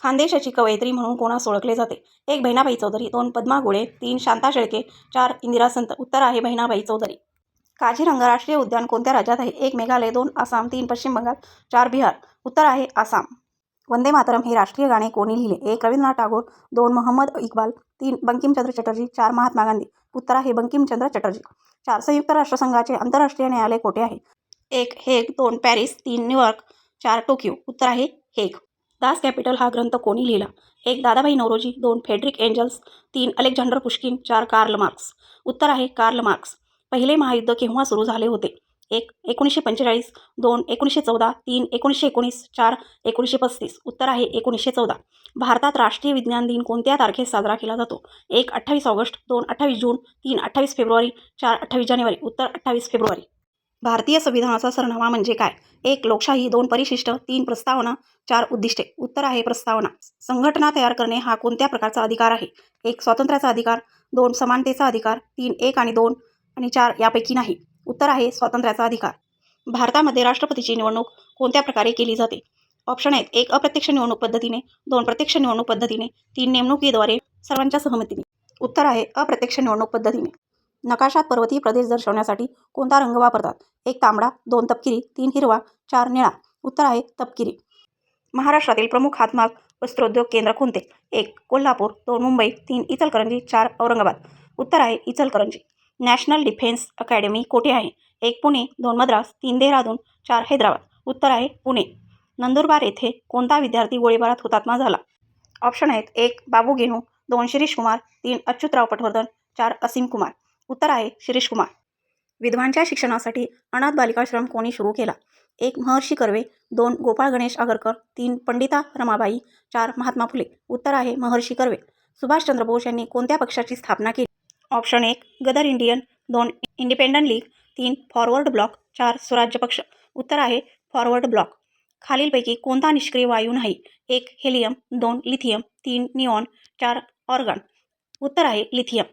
खानदेशाची कवयित्री म्हणून कोणास ओळखले जाते? 1. बहिणाबाई चौधरी, 2. पद्मा गोळे, 3. शांता शेळके, 4. इंदिरा संत. उत्तर आहे बहिणाबाई चौधरी. काझीरंगा राष्ट्रीय उद्यान कोणत्या राज्यात आहे? 1. मेघालय, 2. आसाम, 3. पश्चिम बंगाल, 4. बिहार. उत्तर आहे आसाम. वंदे मातरम हे राष्ट्रीय गाणे कोणी लिहिले? 1. रवींद्रनाथ टागोर, 2. मोहम्मद इक्बाल, 3. बंकिमचंद्र चटर्जी, 4. महात्मा गांधी. उत्तर आहे बंकिमचंद्र चटर्जी. 4. संयुक्त राष्ट्रसंघाचे आंतरराष्ट्रीय न्यायालय कोठे आहे? 1. हेग, 2. पॅरिस, 3. न्यूयॉर्क, 4. टोकियो. उत्तर आहे हेग. दास कॅपिटल हा ग्रंथ कोणी लिहिला? 1. Dadabhai Naoroji, 2. Frederick Engels, 3. Alexander Pushkin, 4. Karl Marx. उत्तर आहे कार्ल मार्क्स. पहिले महायुद्ध केव्हा सुरू झाले होते? 1. 1945, 2. 1914, 3. 1919, 4. 1935. उत्तर आहे 1914. भारतात राष्ट्रीय विज्ञान दिन कोणत्या तारखेस साजरा केला जातो? 1. 28 ऑगस्ट, 2. 28 जून, 3. 28 फेब्रुवारी, 4. 28 जानेवारी. उत्तर 28 फेब्रुवारी. भारतीय संविधानाचा सरनामा म्हणजे काय? 1. लोकशाही, 2. परिशिष्ट, 3. प्रस्तावना, 4. उद्दिष्टे. उत्तर आहे प्रस्तावना. संघटना तयार करणे हा कोणत्या प्रकारचा अधिकार आहे? 1. स्वातंत्र्याचा अधिकार, 2. समानतेचा अधिकार, 3. 1 आणि 2 आणि 4 यापैकी नाही. उत्तर आहे स्वातंत्र्याचा अधिकार. भारतामध्ये राष्ट्रपतीची निवडणूक कोणत्या प्रकारे केली जाते? ऑप्शन आहेत. 1. अप्रत्यक्ष निवडणूक पद्धतीने, 2. प्रत्यक्ष निवडणूक पद्धतीने, 3. नेमणुकीद्वारे, सर्वांच्या सहमतीने. उत्तर आहे अप्रत्यक्ष निवडणूक पद्धतीने. नकाशात पर्वतीय प्रदेश दर्शवण्यासाठी कोणता रंग वापरतात? 1. तांबडा, 2. तपकिरी, 3. हिरवा, 4. निळा. उत्तर आहे तपकिरी. महाराष्ट्रातील प्रमुख हातमाग वस्त्रोद्योग केंद्र कोणते? 1. कोल्हापूर, 2. मुंबई, 3. इचलकरंजी, 4. औरंगाबाद. उत्तर आहे इचलकरंजी. नॅशनल डिफेन्स अकॅडमी कोठे आहे? 1. पुणे, 2. मद्रास, 3. देहरादून, 4. हैदराबाद. उत्तर आहे पुणे. नंदुरबार येथे कोणता विद्यार्थी गोळीबारात हुतात्मा झाला? ऑप्शन आहेत. 1. बाबू गेनू, 2. शिरीष कुमार, 3. अच्युतराव पटवर्धन, 4. असीम कुमार. उत्तर आहे शिरीष कुमार. विधवांच्या शिक्षणासाठी अनाथ बालिकाश्रम कोणी सुरू केला? 1. महर्षी कर्वे, 2. गोपाळ गणेश आगरकर, 3. पंडिता रमाबाई, 4. महात्मा फुले. उत्तर आहे महर्षी कर्वे. सुभाषचंद्र बोस यांनी कोणत्या पक्षाची स्थापना केली? Option 1. Ghadar Indian, 2. Independent league, 3. Forward bloc, 4. स्वराज्य पक्ष. उत्तर आहे फॉरवर्ड ब्लॉक. खालीलपैकी कोणता निष्क्रिय वायू नाही? 1. हेलियम, 2. लिथियम, 3. निऑन, 4. ऑर्गन. उत्तर आहे लिथियम.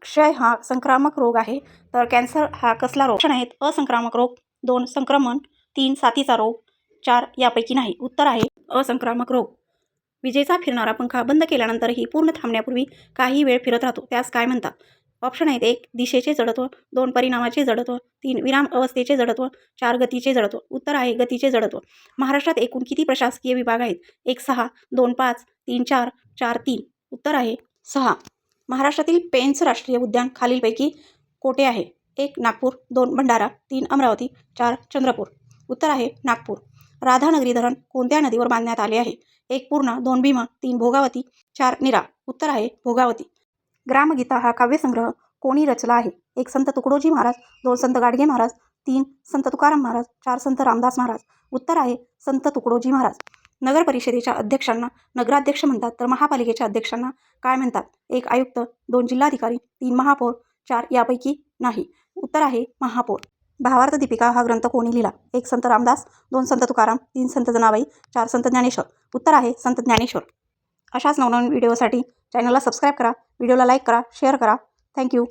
क्षय हा संक्रामक रोग आहे, तर कॅन्सर हा कसला रोग? ऑप्शन आहेत. असंक्रामक रोग, 2. संक्रमण, 3. साथीचा रोग, 4. यापैकी नाही. उत्तर आहे असंक्रामक रोग. विजेचा फिरणारा पंखा बंद केल्यानंतरही पूर्ण थांबण्यापूर्वी काही वेळ फिरत राहतो, त्यास काय म्हणतात? ऑप्शन आहेत. 1. दिशेचे जडत्व, 2. परिणामाचे जडत्व, 3. विराम अवस्थेचे जडत्व, 4. गतीचे जडत्व. उत्तर आहे गतीचे जडत्व. महाराष्ट्रात एकूण किती प्रशासकीय विभाग आहेत? 1. 6, 2. 5, 3. 4, 4. 3. उत्तर आहे 6. महाराष्ट्रातील पेंच राष्ट्रीय उद्यान खालीलपैकी कोठे आहे? 1. नागपूर, 2. भंडारा, 3. अमरावती, 4. चंद्रपूर. उत्तर आहे नागपूर. राधानगरी धरण कोणत्या नदीवर बांधण्यात आले आहे? 1. पूर्णा, 2. भीमा, 3. भोगावती, 4. नीरा. उत्तर आहे भोगावती. ग्रामगीता हा काव्यसंग्रह कोणी रचला आहे? 1. संत तुकडोजी महाराज, 2. संत गाडगे महाराज, 3. संत तुकाराम महाराज, 4. संत रामदास महाराज. उत्तर आहे संत तुकडोजी महाराज. नगर परिषदेच्या अध्यक्षांना नगराध्यक्ष म्हणतात, तर महापालिकेच्या अध्यक्षांना काय म्हणतात? 1. आयुक्त, 2. जिल्हाधिकारी, 3. महापौर, 4. यापैकी नाही. उत्तर आहे महापौर. भावार्थ दीपिका हा ग्रंथ कोणी लिहिला? 1. संत रामदास, 2. संत तुकाराम, 3. संत जनाबाई, 4. संत ज्ञानेश्वर. उत्तर आहे संत ज्ञानेश्वर. अशाच नवनवीन व्हिडिओसाठी चॅनलला सबस्क्राईब करा, व्हिडिओला लाईक करा, शेअर करा. थँक्यू.